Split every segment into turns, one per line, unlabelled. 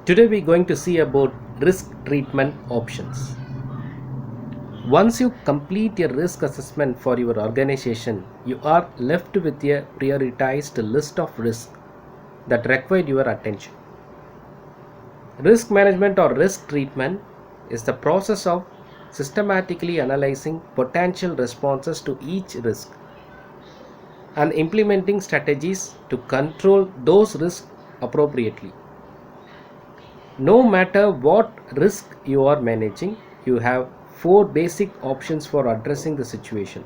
Today we're going to see about risk treatment options. Once you complete your risk assessment for your organization, you are left with a prioritized list of risks that require your attention. Risk management or risk treatment is the process of systematically analyzing potential responses to each risk and implementing strategies to control those risks appropriately. No matter what risk you are managing, you have four basic options for addressing the situation.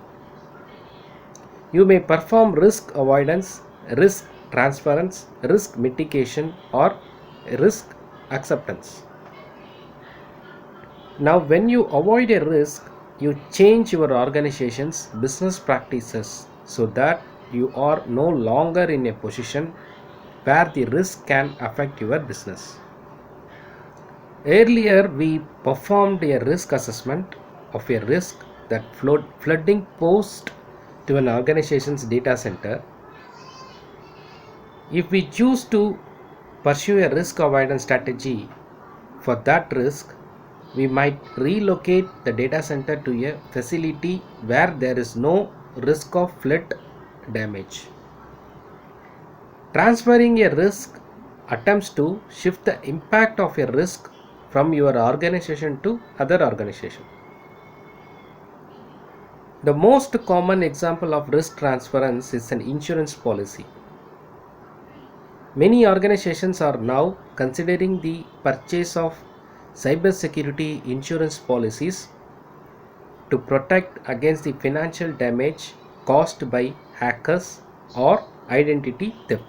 You may perform risk avoidance, risk transference, risk mitigation, or risk acceptance. Now, when you avoid a risk, you change your organization's business practices so that you are no longer in a position where the risk can affect your business. Earlier, we performed a risk assessment of a risk that flooding posed to an organization's data center. If we choose to pursue a risk avoidance strategy for that risk, we might relocate the data center to a facility where there is no risk of flood damage. Transferring a risk attempts to shift the impact of a risk from your organization to other organization. The most common example of risk transference is an insurance policy. Many organizations are now considering the purchase of cybersecurity insurance policies to protect against the financial damage caused by hackers or identity theft.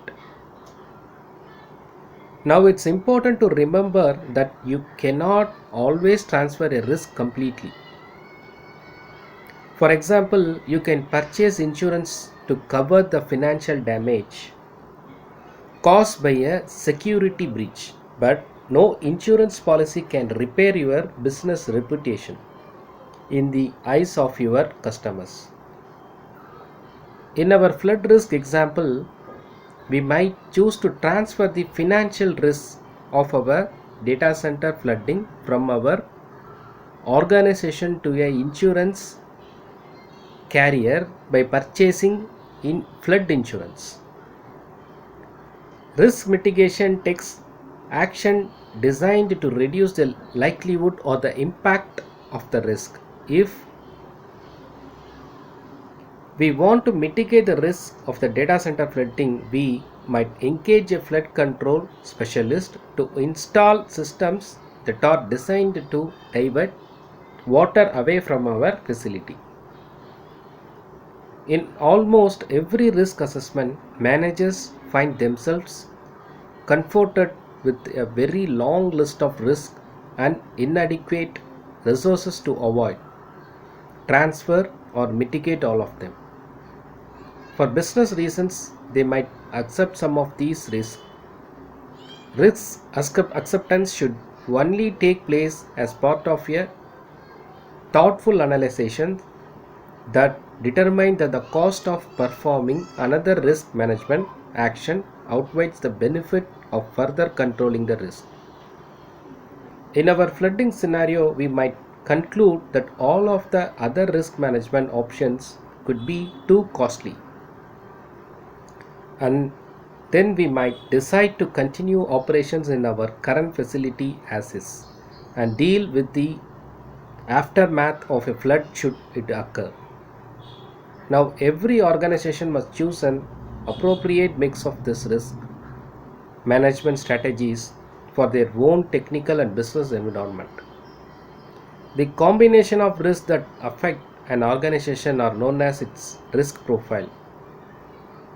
Now it's important to remember that you cannot always transfer a risk completely. For example, you can purchase insurance to cover the financial damage caused by a security breach, but no insurance policy can repair your business reputation in the eyes of your customers. In our flood risk example, we might choose to transfer the financial risk of our data center flooding from our organization to an insurance carrier by purchasing flood insurance. Risk mitigation takes action designed to reduce the likelihood or the impact of the risk. If we want to mitigate the risk of the data center flooding, we might engage a flood control specialist to install systems that are designed to divert water away from our facility. In almost every risk assessment, managers find themselves confronted with a very long list of risks and inadequate resources to avoid, transfer, or mitigate all of them. For business reasons, they might accept some of these risks. Risk acceptance should only take place as part of a thoughtful analysis that determines that the cost of performing another risk management action outweighs the benefit of further controlling the risk. In our flooding scenario, we might conclude that all of the other risk management options could be too costly, and then we might decide to continue operations in our current facility as is and deal with the aftermath of a flood should it occur. Now, every organization must choose an appropriate mix of this risk management strategies for their own technical and business environment. The combination of risks that affect an organization are known as its risk profile,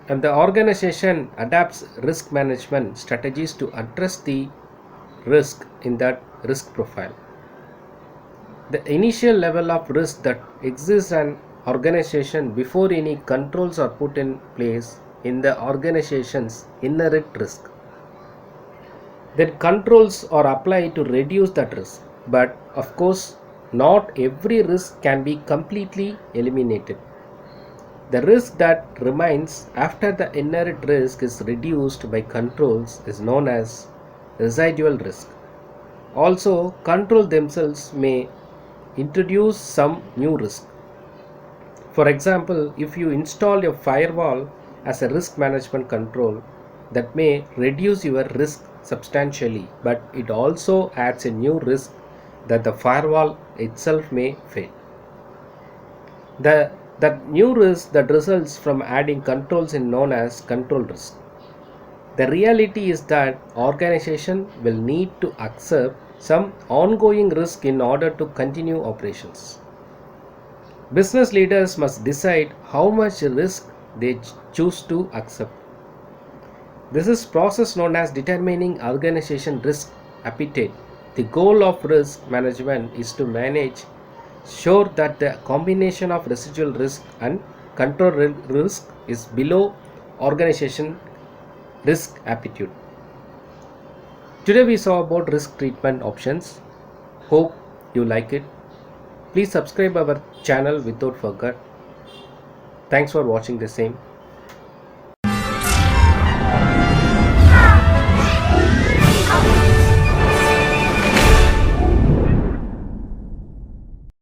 and the organization adapts risk management strategies to address the risk in that risk profile. The initial level of risk that exists in an organization before any controls are put in place in the organization's inherent risk. Then controls are applied to reduce that risk, but of course not every risk can be completely eliminated. The risk that remains after the inherent risk is reduced by controls is known as residual risk. Also, control themselves may introduce some new risk. For example, if you install your firewall as a risk management control, that may reduce your risk substantially, but it also adds a new risk that the firewall itself may fail. The that new risk that results from adding controls is known as control risk. The reality is that organization will need to accept some ongoing risk in order to continue operations. Business leaders must decide how much risk they choose to accept. This is process known as determining organization risk appetite. The goal of risk management is to manage sure that the combination of residual risk and control risk is below organization risk appetite. Today we saw about risk treatment options. Hope you like it. Please subscribe our channel without forget. Thanks for watching the same.